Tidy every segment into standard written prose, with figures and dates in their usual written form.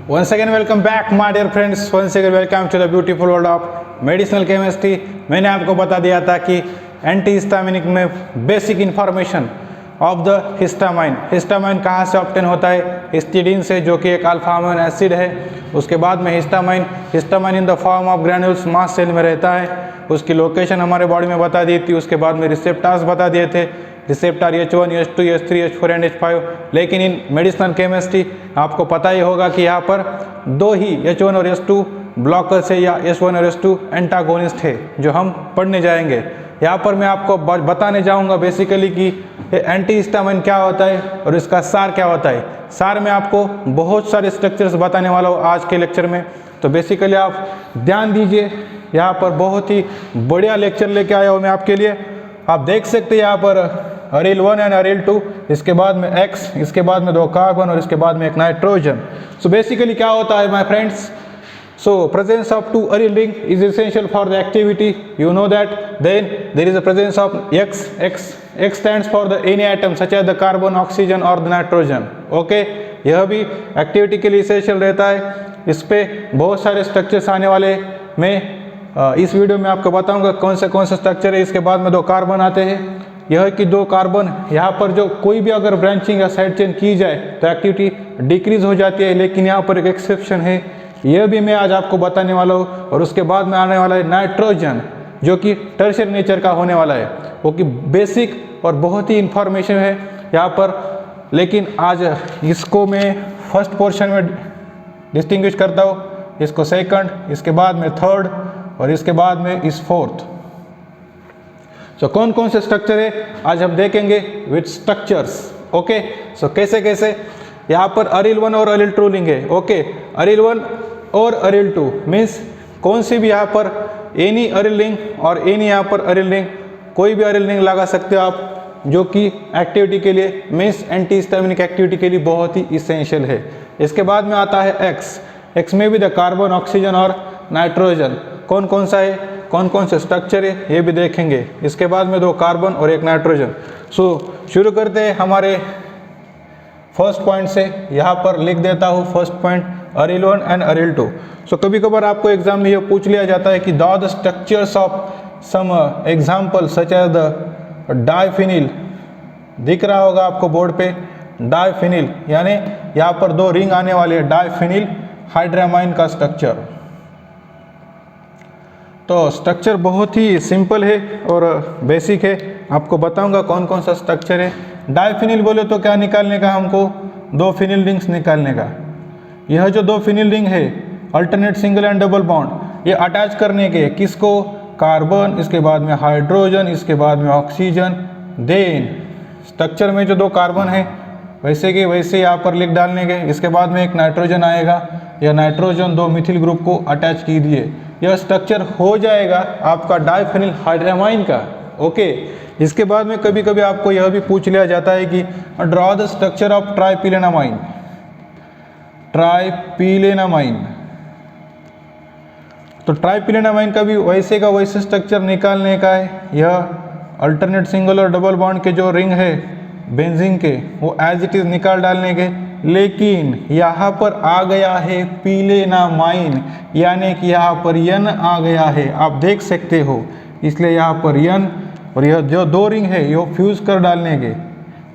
Once again welcome back my dear friends. Once again welcome to the beautiful world of medicinal chemistry. मैंने आपको बता दिया था कि एंटी हिस्टामिनिक में basic information of the histamine. Histamine कहाँ से ऑब्टेन होता है? हिस्टिडीन से, जो कि एक अल्फा अमीनो एसिड है। उसके बाद में histamine in the form of granules mast cell में रहता है। उसकी लोकेशन हमारे बॉडी में बता दी थी। उसके बाद में रिसेप्टर्स बता दिए थे, receptor H1, H2, H3, H4 and H5। लेकिन इन मेडिसिनल केमिस्ट्री आपको पता ही होगा कि यहाँ पर दो ही H1 और H2 ब्लॉकर्स है या H1 और H2 एंटागोनिस्ट है, जो हम पढ़ने जाएंगे। यहाँ पर मैं आपको बताने जाऊँगा बेसिकली कि एंटी हिस्टामाइन क्या होता है और इसका सार क्या होता है। सार में आपको बहुत सारे स्ट्रक्चर्स बताने वाला हूँ आज के लेक्चर में, तो बेसिकली आप ध्यान दीजिए। यहाँ पर बहुत ही बढ़िया लेक्चर लेके आया हूँ मैं आपके लिए। आप देख सकते हैं यहाँ पर अरिल 1 एंड अरिल 2, इसके बाद में X, इसके बाद में 2 कार्बन और इसके बाद में एक नाइट्रोजन। सो बेसिकली क्या होता है my friends? So presence of 2 aryl ring is essential for the activity. You know that. Then there is a presence of X. X stands for the any atom such as the carbon, oxygen or the nitrogen. Okay, यह भी activity के लिए essential रहता है। इस पे बहुत सारे स्ट्रक्चर्स आने वाले मैं इस वीडियो में आपको बताऊंगा कौन से स्ट्रक्चर है। इसके बाद में 2 कार्बन आते हैं। यह कि 2 कार्बन यहाँ पर जो कोई भी अगर ब्रांचिंग या साइड चेन की जाए तो एक्टिविटी डिक्रीज हो जाती है, लेकिन यहाँ पर एक एक्सेप्शन है, यह भी मैं आज आपको बताने वाला हूँ। और उसके बाद में आने वाला है नाइट्रोजन, जो कि टर्शियरी नेचर का होने वाला है, वो कि बेसिक और बहुत ही इंफॉर्मेशन है यहाँ पर। लेकिन आज इसको मैं फर्स्ट पोर्शन में डिस्टिंग्विश करता हूँ, इसको सेकंड, इसके बाद में थर्ड और इसके बाद में इस फोर्थ। सो कौन कौन से स्ट्रक्चर है आज हम देखेंगे विथ स्ट्रक्चर्स। ओके, सो कैसे कैसे यहाँ पर अरिल 1 और अरिल 2 रिंग है। ओके, अरिल 1 और अरिल 2 मीन्स कौन सी भी यहाँ पर एनी अरिल रिंग और एनी यहाँ पर अरिल रिंग, कोई भी अरिल रिंग लगा सकते हो आप, जो कि एक्टिविटी के लिए मीन्स एंटी हिस्टामिनिक एक्टिविटी के लिए बहुत ही इसेंशियल है। इसके बाद में आता है एक्स में भी द कार्बन, ऑक्सीजन और नाइट्रोजन। कौन कौन सा है, कौन कौन से स्ट्रक्चर है, ये भी देखेंगे। इसके बाद में 2 कार्बन और 1 नाइट्रोजन। सो शुरू करते हैं हमारे फर्स्ट पॉइंट से। यहाँ पर लिख देता हूँ first point aryl 1 and aryl 2। So कभी कभार आपको एग्जाम में ये पूछ लिया जाता है कि the structures of some example such as the diphenyl. दिख रहा होगा आपको बोर्ड पे डाइफिनिल, यानी यहाँ पर 2 रिंग आने वाले हैं, डाइफिनिल हाइड्रामाइन का स्ट्रक्चर। तो स्ट्रक्चर बहुत ही सिंपल है और बेसिक है। आपको बताऊंगा कौन कौन सा स्ट्रक्चर है। डाइफिनिल बोले तो क्या निकालने का हमको? 2 फिनिल रिंग्स निकालने का। यह जो 2 फिनिल रिंग है, alternate single and double bond, ये अटैच करने के किसको? कार्बन, इसके बाद में हाइड्रोजन, इसके बाद में ऑक्सीजन। देन स्ट्रक्चर में जो 2 कार्बन है वैसे के वैसे यहाँ पर लिख डालने के। इसके बाद में एक नाइट्रोजन आएगा, यह नाइट्रोजन 2 मिथिल ग्रुप को अटैच कीजिए। यह स्ट्रक्चर हो जाएगा आपका डाइफिनिल हाइड्रामाइन का। ओके, इसके बाद में कभी कभी आपको यह भी पूछ लिया जाता है कि ड्रॉ द स्ट्रक्चर ऑफ ट्राइपिलेनामाइन। ट्राइपिलेनामाइन, तो ट्राइपिलेनामाइन का भी वैसे का वैसे स्ट्रक्चर निकालने का है। यह अल्टरनेट सिंगल और डबल बॉन्ड के जो रिंग है बेंजीन के, वो एज इट इज निकाल डालने के। लेकिन यहाँ पर आ गया है पिलेनामाइन, यानी कि यहाँ पर यन आ गया है, आप देख सकते हो। इसलिए यहाँ पर यन और यह जो 2 रिंग है ये फ्यूज कर डालने के।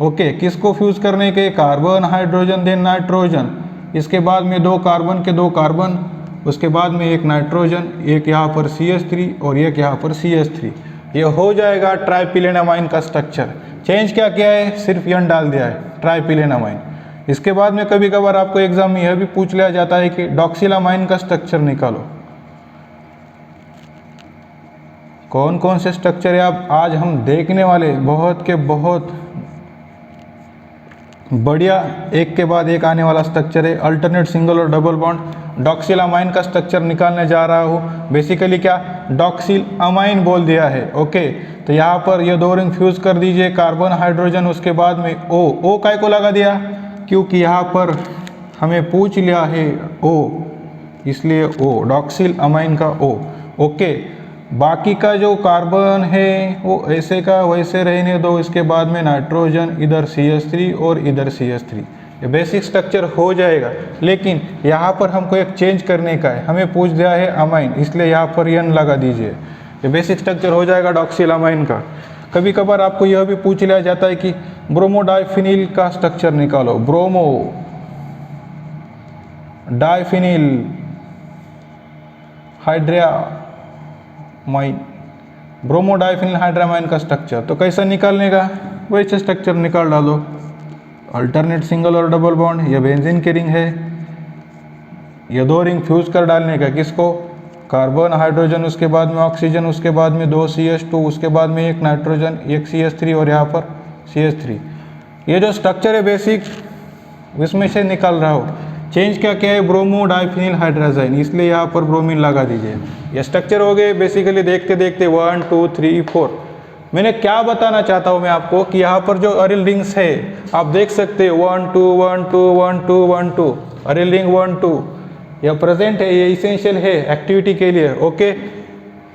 ओके, किसको फ्यूज करने के? Carbon, hydrogen, then nitrogen. इसके बाद में 2 कार्बन के 2 कार्बन, उसके बाद में एक नाइट्रोजन, एक यहाँ पर CH3 और एक यहाँ पर CH3। ये हो जाएगा ट्राइपिलेनामाइन का स्ट्रक्चर। चेंज क्या किया है? सिर्फ यन डाल दिया है, ट्राइपिलेनामाइन। इसके बाद में कभी कभार आपको एग्जाम में यह भी पूछ लिया जाता है कि डॉक्सिलामाइन का स्ट्रक्चर निकालो। कौन कौन से स्ट्रक्चर है आप आज हम देखने वाले, बहुत के बहुत बढ़िया, एक के बाद एक आने वाला स्ट्रक्चर है। अल्टरनेट सिंगल और डबल बॉन्ड डॉक्सिलामाइन का स्ट्रक्चर निकालने जा रहा हूँ। बेसिकली क्या डॉक्सिल अमाइन बोल दिया है। ओके, तो यहाँ पर ये 2 रिंग फ्यूज कर दीजिए, कार्बन, हाइड्रोजन, उसके बाद में ओ काय को लगा दिया? क्योंकि यहाँ पर हमें पूछ लिया है O, इसलिए O, डॉक्सिल अमाइन का O। ओके, बाकी का जो कार्बन है वो ऐसे का वैसे रहने दो। इसके बाद में नाइट्रोजन, इधर CH3 और इधर CH3। ये बेसिक स्ट्रक्चर हो जाएगा, लेकिन यहाँ पर हमको एक चेंज करने का है, हमें पूछ दिया है अमाइन, इसलिए यहाँ पर n लगा दीजिए। ये बेसिक स्ट्रक्चर हो जाएगा डॉक्सिल अमाइन का। कभी कभार आपको यह भी पूछ लिया जाता है कि ब्रोमो डाइफिनिल का स्ट्रक्चर निकालो, ब्रोमो डाइफिनिल हाइड्रामाइन, ब्रोमो डाइफिनिल हाइड्रामाइन का स्ट्रक्चर, तो कैसा निकालने का, वैसे स्ट्रक्चर निकाल डालो। अल्टरनेट सिंगल और डबल बॉन्ड, यह बेंजीन की रिंग है, ये 2 रिंग फ्यूज कर डालने का, किसको, कार्बन हाइड्रोजन, उसके बाद में ऑक्सीजन, उसके बाद में 2 CH2, उसके बाद में 1 नाइट्रोजन, 1 CH3 और यहाँ पर CH3। ये जो स्ट्रक्चर है बेसिक, इसमें से निकाल रहा हो। चेंज क्या क्या है, ब्रोमो डाइफिनिल हाइड्राजाइन, इसलिए यहाँ पर ब्रोमीन लगा दीजिए। ये स्ट्रक्चर हो गए बेसिकली देखते देखते 1 2 3 4। मैंने क्या बताना चाहता हूँ मैं आपको कि यहाँ पर जो अरिल रिंग्स है आप देख सकते हैं 1 2 1 2 1 2 1 2, अरिल रिंग 1 2, यह प्रेजेंट है, ये इसेंशियल है एक्टिविटी के लिए। ओके,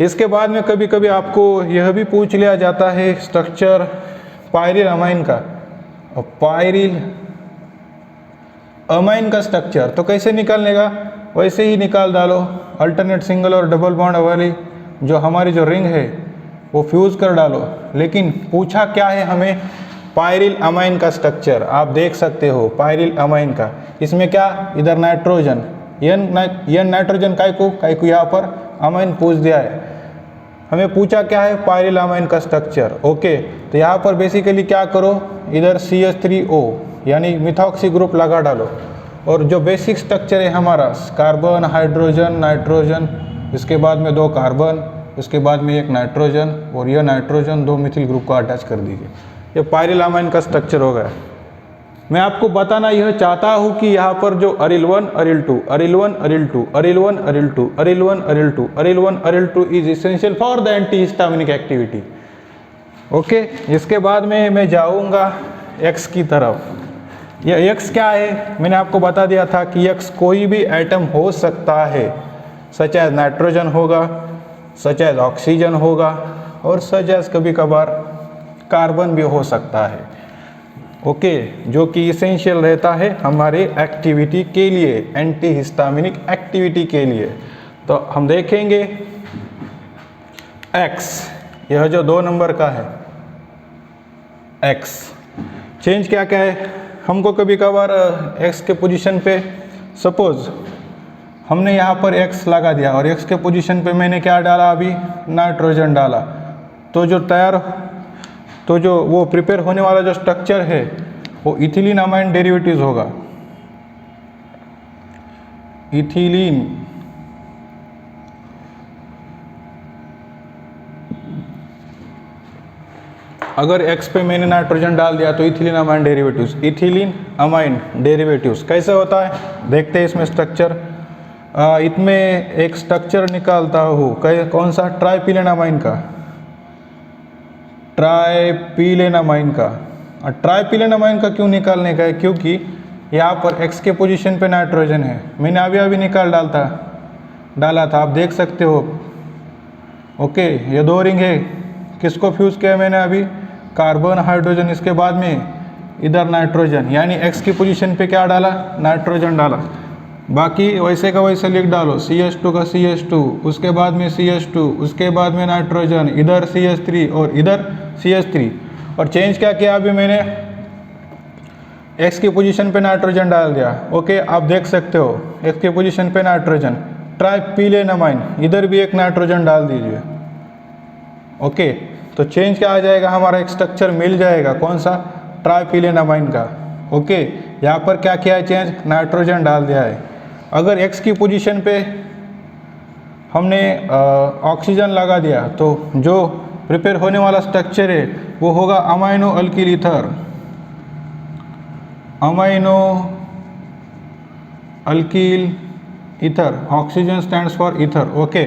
इसके बाद में कभी कभी आपको यह भी पूछ लिया जाता है स्ट्रक्चर पायरिल अमाइन का, और पायरिल अमाइन का स्ट्रक्चर तो कैसे निकालने का, वैसे ही निकाल डालो। अल्टरनेट सिंगल और डबल बॉन्ड वाली जो हमारी जो रिंग है वो फ्यूज कर डालो। लेकिन पूछा क्या है हमें, पायरिल अमाइन का स्ट्रक्चर, आप देख सकते हो पायरिल अमाइन का। इसमें क्या, इधर नाइट्रोजन, यन नाइट्रोजन काय को यहाँ पर अमाइन पूछ दिया है, हमें पूछा क्या है, पायरिल अमाइन का स्ट्रक्चर। ओके, तो यहाँ पर बेसिकली क्या करो, इधर CH3O यानी मिथॉक्सी ग्रुप लगा डालो, और जो बेसिक स्ट्रक्चर है हमारा कार्बन हाइड्रोजन नाइट्रोजन, इसके बाद में 2 कार्बन, उसके बाद में 1 नाइट्रोजन, और यह नाइट्रोजन 2 मिथिल ग्रुप को अटैच कर दीजिए। ये पायरिल अमाइन का स्ट्रक्चर हो गया। मैं आपको बताना यह चाहता हूँ कि यहाँ पर जो aryl 1 aryl 2 aryl 1 aryl 2 aryl 1 aryl 2 aryl 1 aryl 2 aryl 1 aryl 2 is essential for the antihistaminic activity. Okay, इसके बाद में मैं जाऊँगा X की तरफ। यह X क्या है, मैंने आपको बता दिया था कि X कोई भी एटम हो सकता है, सच एज नाइट्रोजन होगा, सच एज ऑक्सीजन होगा, और सच एज कभी कभार कार्बन भी हो सकता है। ओके, जो कि इसेंशियल रहता है हमारे एक्टिविटी के लिए, एंटीहिस्टामिनिक एक्टिविटी के लिए। तो हम देखेंगे X, यह जो 2 नंबर का है X, चेंज क्या क्या है, हमको कभी कभार X के पोजीशन पे, सपोज हमने यहाँ पर X लगा दिया और X के पोजीशन पे मैंने क्या डाला, अभी नाइट्रोजन डाला, तो जो वो प्रिपेयर होने वाला जो स्ट्रक्चर है वो इथिलीन अमाइन डेरिवेटिव्स होगा। इथिलीन अगर X पे मैंने नाइट्रोजन डाल दिया तो ethylene amine derivatives, ethylene amine derivatives कैसे होता है देखते हैं इसमें स्ट्रक्चर। इसमें एक स्ट्रक्चर निकालता हूँ, कौन सा, ट्राइपिलेनामाइन का, ट्राइपिलेनामाइन का। ट्राइपिलेनामाइन का क्यों निकालने का है, क्योंकि यहाँ पर X के पोजीशन पे नाइट्रोजन है, मैंने अभी निकाल डाला था, आप देख सकते हो। ओके, ये 2 रिंग है, किसको फ्यूज किया मैंने अभी, कार्बन हाइड्रोजन, इसके बाद में इधर नाइट्रोजन, यानी X की पोजीशन पे क्या डाला, नाइट्रोजन डाला। बाकी वैसे का वैसे लिख डालो, CH2 का CH2, उसके बाद में CH2, उसके बाद में नाइट्रोजन, इधर CH3 और इधर CH3। और चेंज क्या किया, अभी मैंने X की पोजीशन पे नाइट्रोजन डाल दिया। ओके, आप देख सकते हो X की पोजीशन पे नाइट्रोजन, ट्राइपिलेनामाइन, इधर भी 1 नाइट्रोजन डाल दीजिए। ओके, तो चेंज क्या आ जाएगा, हमारा एक स्ट्रक्चर मिल जाएगा, कौन सा, ट्राइपिलेनामाइन का। ओके, यहाँ पर क्या किया है, चेंज, नाइट्रोजन डाल दिया है। अगर X की पोजीशन पे हमने ऑक्सीजन लगा दिया तो जो प्रिपेयर होने वाला स्ट्रक्चर है वो होगा amino alkyl ether, amino alkyl ether, oxygen stands for ether. Okay,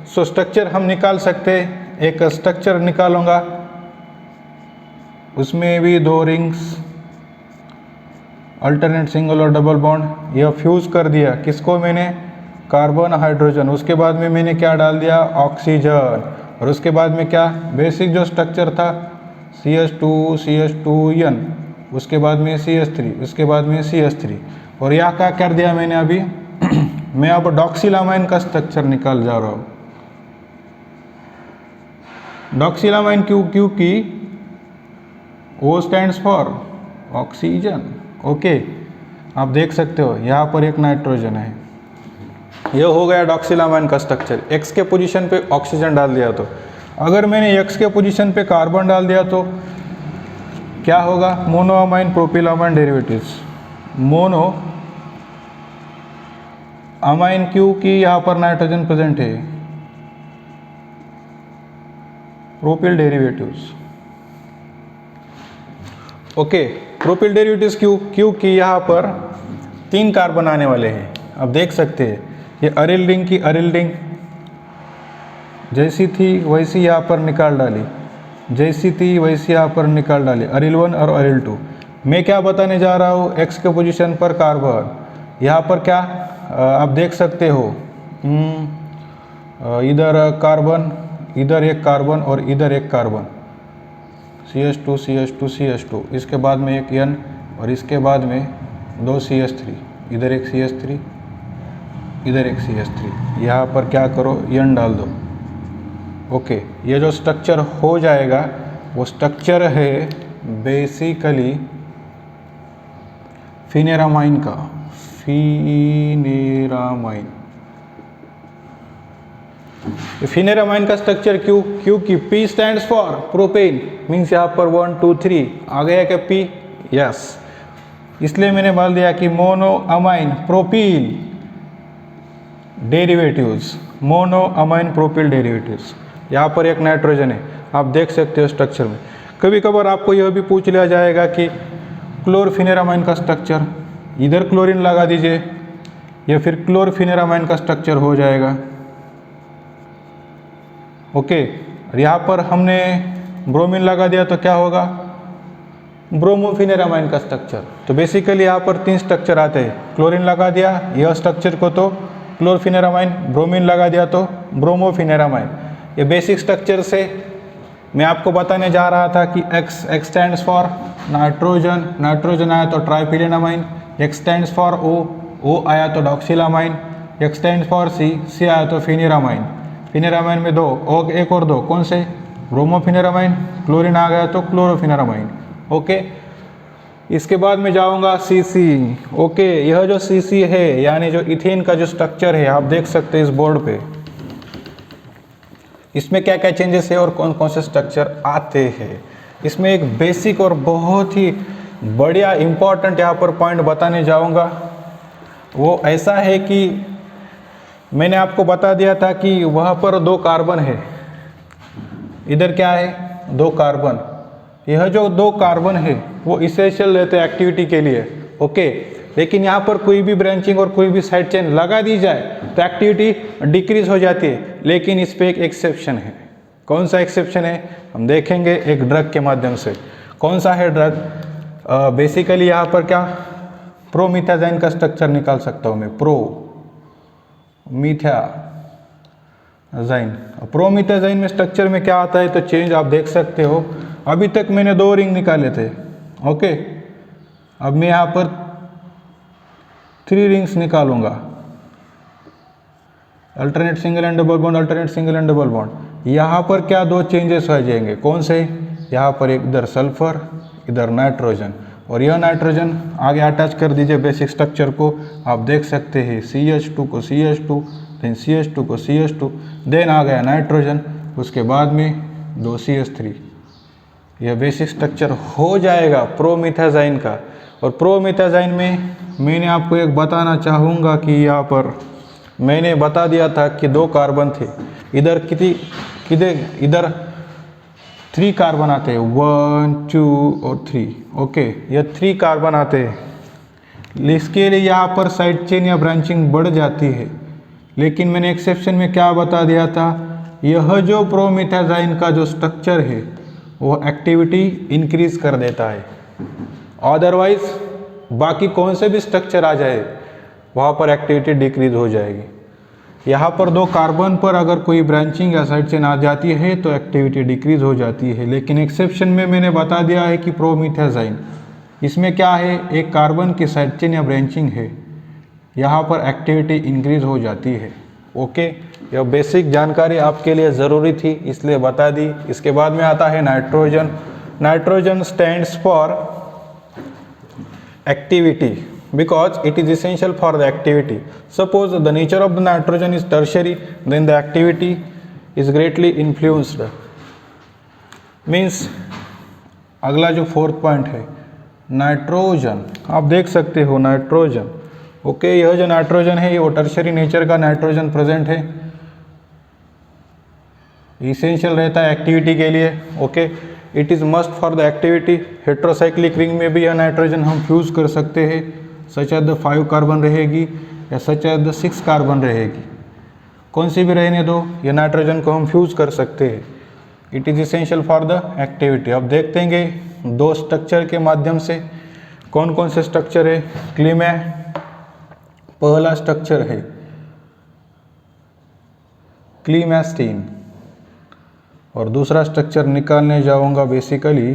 so structure हम निकाल सकते, एक स्ट्रक्चर निकालूंगा, उसमें भी 2 रिंग्स, अल्टरनेट सिंगल और डबल बॉन्ड, यह फ्यूज कर दिया, किसको मैंने, कार्बन हाइड्रोजन, उसके बाद में मैंने क्या डाल दिया, ऑक्सीजन, और उसके बाद में क्या, बेसिक जो स्ट्रक्चर था CH2 CH2N, उसके बाद में CH3, उसके बाद में CH3, और यहाँ क्या कर दिया मैंने अभी मैं अब डॉक्सिलामाइन का स्ट्रक्चर निकाल जा रहा हूँ। डॉक्सिलामाइन क्योंकि O stands for oxygen. Okay, आप देख सकते हो यहाँ पर एक नाइट्रोजन है। यह हो गया डॉक्सिलामाइन का स्ट्रक्चर। X के पोजीशन पे ऑक्सीजन डाल दिया, तो अगर मैंने X के पोजीशन पे कार्बन डाल दिया तो क्या होगा? Monoamine propylamine derivatives. Mono amine क्योंकि यहाँ पर नाइट्रोजन प्रेजेंट है, propyl derivatives. Okay, propyl derivatives क्योंकि यहाँ पर 3 कार्बन आने वाले हैं। अब देख सकते हैं ये अरिल रिंग की अरिल रिंग जैसी थी वैसी यहाँ पर निकाल डाली, जैसी थी वैसी यहाँ पर निकाल डाली, अरिल 1 और अरिल 2। मैं क्या बताने जा रहा हूँ? X के पोजीशन पर कार्बन, यहाँ पर क्या आप देख सकते हो, इधर कार्बन, इधर एक कार्बन और इधर एक कार्बन, CH2 CH2 CH2, इसके बाद में एक N और इसके बाद में 2 CH3, इधर एक CH3, इधर एक CH3। यहाँ पर क्या करो, N डाल दो। ओके, ये जो स्ट्रक्चर हो जाएगा वो स्ट्रक्चर है बेसिकली फिनेरामाइन का। फिनेरामाइन, फिनेरामाइन का स्ट्रक्चर क्योंकि P stands for propane, means यहाँ पर 1 2 3 आ गया क्या P? यस, इसलिए मैंने बोल दिया कि monoamine propyl derivatives, monoamine propyl derivatives. यहाँ पर एक नाइट्रोजन है, आप देख सकते हो स्ट्रक्चर में। कभी कभार आपको यह भी पूछ लिया जाएगा कि क्लोरफिनेरामाइन का स्ट्रक्चर, इधर क्लोरीन लगा दीजिए या फिर क्लोरफिनेरामाइन का स्ट्रक्चर हो जाएगा। ओके, और यहाँ पर हमने ब्रोमीन लगा दिया तो क्या होगा? ब्रोमोफिनेरामाइन का स्ट्रक्चर। तो बेसिकली यहाँ पर 3 स्ट्रक्चर आते हैं। क्लोरीन लगा दिया यह स्ट्रक्चर को तो क्लोरफिनेरामाइन, ब्रोमीन लगा दिया तो ब्रोमोफिनेरामाइन। ये बेसिक स्ट्रक्चर से मैं आपको बताने जा रहा था कि X stands for nitrogen, nitrogen आया तो ट्राइफिनेरामाइन, X स्टैंड्स फॉर O आया तो doxylamine, X stands for C आया तो फिनेरामाइन। फिनेरामाइन में 2 और एक और 2 कौन से? ब्रोमोफिनेरामाइन, क्लोरीन आ गया तो क्लोरोफिनेरामाइन। ओके, इसके बाद में जाऊंगा CC। ओके, यह जो CC है यानी जो इथेन का जो स्ट्रक्चर है आप देख सकते हैं इस बोर्ड पे, इसमें क्या क्या चेंजेस है और कौन कौन से स्ट्रक्चर आते हैं। इसमें एक बेसिक और बहुत ही बढ़िया इम्पॉर्टेंट यहाँ पर पॉइंट बताने जाऊंगा। वो ऐसा है कि मैंने आपको बता दिया था कि वहाँ पर 2 कार्बन है, इधर क्या है? 2 कार्बन। यह जो 2 कार्बन है वो इसेंशियल रहते हैं एक्टिविटी के लिए। ओके, लेकिन यहाँ पर कोई भी ब्रांचिंग और कोई भी साइड चेन लगा दी जाए तो एक्टिविटी डिक्रीज हो जाती है। लेकिन इस पे एक एक्सेप्शन है। कौन सा एक्सेप्शन है हम देखेंगे एक ड्रग के माध्यम से। कौन सा है ड्रग? बेसिकली यहाँ पर क्या प्रोमिथाजाइन का स्ट्रक्चर निकाल सकता हूँ मैं, प्रोमिथाजाइन में स्ट्रक्चर में क्या आता है तो चेंज आप देख सकते हो। अभी तक मैंने 2 रिंग निकाले थे। ओके, अब मैं यहाँ पर 3 रिंग्स निकालूंगा, alternate single and double bond, alternate single and double bond. यहाँ पर क्या 2 चेंजेस हो जाएंगे, कौन से? यहाँ पर एक इधर सल्फर, इधर नाइट्रोजन, और यह नाइट्रोजन आगे अटैच कर दीजिए बेसिक स्ट्रक्चर को। आप देख सकते हैं CH2 को CH2, देन CH2 को CH2, देन आ गया नाइट्रोजन, उसके बाद में 2 CH3। यह बेसिक स्ट्रक्चर हो जाएगा प्रोमिथाजाइन का। और प्रोमिथाजाइन में मैंने आपको एक बताना चाहूँगा कि यहाँ पर मैंने बता दिया था कि 2 कार्बन थे, इधर इधर 3 कार्बन आते हैं, 1 2 और 3। ओके, ये 3 कार्बन आते हैं। इसके लिए यहाँ पर साइड चेन या ब्रांचिंग बढ़ जाती है। लेकिन मैंने एक्सेप्शन में क्या बता दिया था, यह जो प्रोमिथाजाइन का जो स्ट्रक्चर है वो एक्टिविटी इंक्रीज कर देता है। अदरवाइज बाकी कौन से भी स्ट्रक्चर आ जाए वहाँ पर एक्टिविटी डिक्रीज हो जाएगी। यहाँ पर 2 कार्बन पर अगर कोई ब्रांचिंग या साइड चेन आ जाती है तो एक्टिविटी डिक्रीज हो जाती है। लेकिन एक्सेप्शन में मैंने बता दिया है कि प्रोमिथाजाइन इसमें क्या है, एक कार्बन की साइड चेन या ब्रांचिंग है, यहाँ पर एक्टिविटी इंक्रीज हो जाती है। ओके, यह बेसिक जानकारी आपके लिए ज़रूरी थी इसलिए बता दी। इसके बाद में आता है nitrogen. Nitrogen stands for activity because it is essential for the activity. Suppose the nature of the nitrogen is tertiary, then the activity is greatly influenced. Means अगला जो फोर्थ पॉइंट है नाइट्रोजन, आप देख सकते हो नाइट्रोजन। ओके, यह जो nitrogen है वो टर्शियरी नेचर का नाइट्रोजन प्रेजेंट है, इसेंशियल रहता है एक्टिविटी के लिए। Okay, it is must for the activity. Heterocyclic ring में भी यह नाइट्रोजन हम फ्यूज कर सकते हैं, सच एज द 5 कार्बन रहेगी या सच एज द 6 कार्बन रहेगी, कौन सी भी रहने दो, ये नाइट्रोजन को हम फ्यूज कर सकते हैं। It is essential for the activity. अब देखते हैं दो स्ट्रक्चर के माध्यम से कौन कौन से स्ट्रक्चर है। क्लीमे पहला स्ट्रक्चर है क्लीमेस्टीन, और दूसरा स्ट्रक्चर निकालने जाऊंगा बेसिकली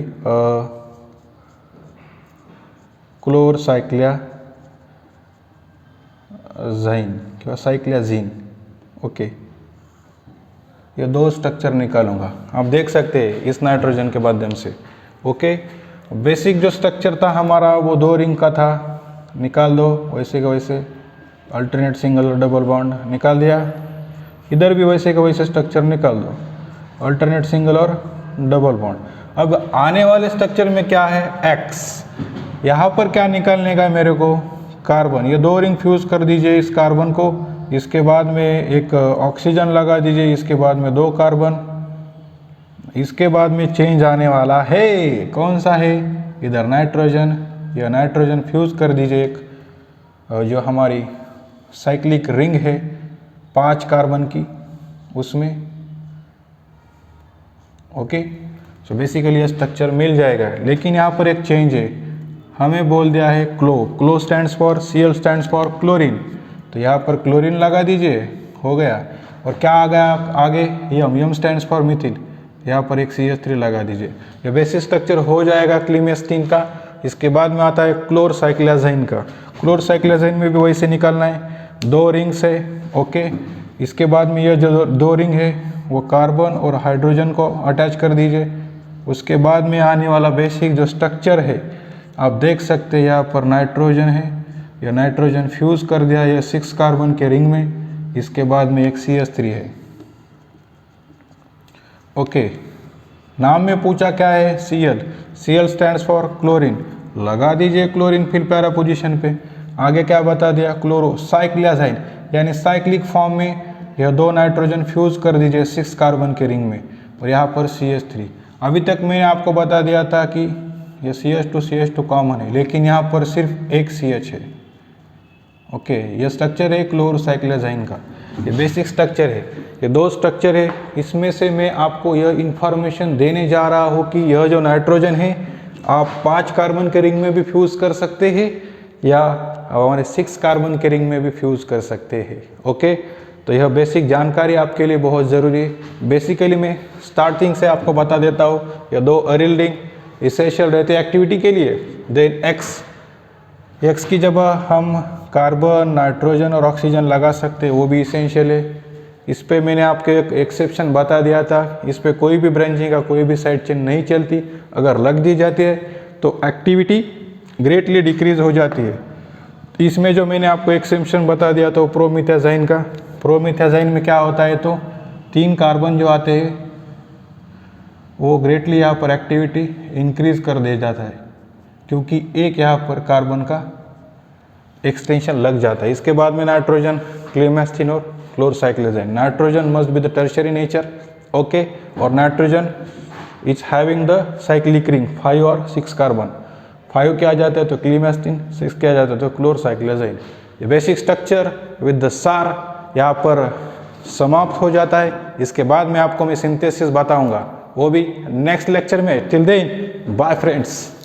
क्लोरसाइक्लियाज़ाइन या साइक्लियाजीन। ओके, ये दो स्ट्रक्चर निकालूंगा, आप देख सकते हैं इस नाइट्रोजन के माध्यम से। ओके, बेसिक जो स्ट्रक्चर था हमारा वो 2 रिंग का था, निकाल दो वैसे का वैसे, अल्टरनेट सिंगल और डबल बॉन्ड निकाल दिया। इधर भी वैसे का वैसे स्ट्रक्चर निकाल दो, अल्टरनेट सिंगल और डबल बॉन्ड। अब आने वाले स्ट्रक्चर में क्या है, एक्स। यहाँ पर क्या निकालने का है मेरे को, कार्बन। ये 2 रिंग फ्यूज कर दीजिए इस कार्बन को, इसके बाद में एक ऑक्सीजन लगा दीजिए, इसके बाद में 2 कार्बन, इसके बाद में चेंज आने वाला है, कौन सा है, इधर नाइट्रोजन। या नाइट्रोजन फ्यूज कर दीजिए एक जो हमारी साइक्लिक रिंग है 5 कार्बन की, उसमें। ओके, सो बेसिकली ये स्ट्रक्चर मिल जाएगा। लेकिन यहाँ पर एक चेंज है, हमें बोल दिया है क्लो stands for, Cl stands for chlorine, तो यहाँ पर क्लोरीन लगा दीजिए, हो गया। और क्या आ गया आगे, यम स्टैंड्स फॉर मिथिल, यहाँ पर एक CH3 लगा दीजिए। ये बेसिक स्ट्रक्चर हो जाएगा क्लीमेस्टीन का। इसके बाद में आता है क्लोरसाइक्लियाज़ाइन का। क्लोरसाइक्लियाज़ाइन में भी वैसे निकालना है, 2 रिंग्स है। ओके, इसके बाद में ये जो 2 रिंग है वो कार्बन और हाइड्रोजन को अटैच कर दीजिए। उसके बाद में आने वाला बेसिक जो स्ट्रक्चर है, आप देख सकते हैं यहाँ पर नाइट्रोजन है, या नाइट्रोजन फ्यूज कर दिया ये 6 कार्बन के रिंग में, इसके बाद में एक CH3 है। ओके, नाम में पूछा क्या है, Cl स्टैंड्स फॉर क्लोरीन, लगा दीजिए क्लोरीन फिर पैरा पोजीशन पे। आगे क्या बता दिया, क्लोरोसाइक्लियाज़ाइन, यानी साइक्लिक फॉर्म में यह 2 नाइट्रोजन फ्यूज कर दीजिए 6 कार्बन के रिंग में, और यहाँ पर CH3। अभी तक मैंने आपको बता दिया था कि यह CH2 कॉमन है, लेकिन यहाँ पर सिर्फ एक CH है। ओके, यह स्ट्रक्चर है क्लोरोसाइक्लियाज़ाइन का, ये बेसिक स्ट्रक्चर है। ये 2 स्ट्रक्चर है, इसमें से मैं आपको यह इंफॉर्मेशन देने जा रहा हूँ कि यह जो नाइट्रोजन है आप 5 कार्बन के रिंग में भी फ्यूज कर सकते हैं या हमारे 6 कार्बन के रिंग में भी फ्यूज कर सकते हैं। ओके, तो यह बेसिक जानकारी आपके लिए बहुत ज़रूरी है। बेसिकली मैं स्टार्टिंग से आपको बता देता हूँ, यह 2 अरिल रिंग इसेंशियल रहते हैं एक्टिविटी के लिए। देन एक्स की जगह हम कार्बन, नाइट्रोजन और ऑक्सीजन लगा सकते हैं, वो भी इसेंशियल है। इस पे मैंने आपको एक एक्सेप्शन बता दिया था, इस पे कोई भी ब्रांचिंग का कोई भी साइड चेन नहीं चलती, अगर लग दी जाती है तो एक्टिविटी ग्रेटली डिक्रीज हो जाती है। इसमें जो मैंने आपको एक्सेप्शन बता दिया था प्रोमिथाज़ाइन का, प्रोमिथाज़ाइन में क्या होता है, तो 3 कार्बन जो आते हैं वो ग्रेटली यहाँ पर एक्टिविटी इंक्रीज कर दे जाता है, क्योंकि एक यहाँ पर कार्बन का एक्सटेंशन लग जाता है। इसके बाद में नाइट्रोजन, क्लीमेस्टीन और chlorcyclizine. Nitrogen must be the tertiary nature, okay, और nitrogen is having the cyclic ring 5 और 6 कार्बन। 5 क्या जाता है तो क्लीमेस्टीन, 6 क्या जाता है तो क्लोरसाइक्लियाज़ाइन। ये बेसिक स्ट्रक्चर विद द सार यहाँ पर समाप्त हो जाता है। इसके बाद में आपको मैं सिंथेसिस बताऊंगा, वो भी नेक्स्ट लेक्चर में। Till then bye friends.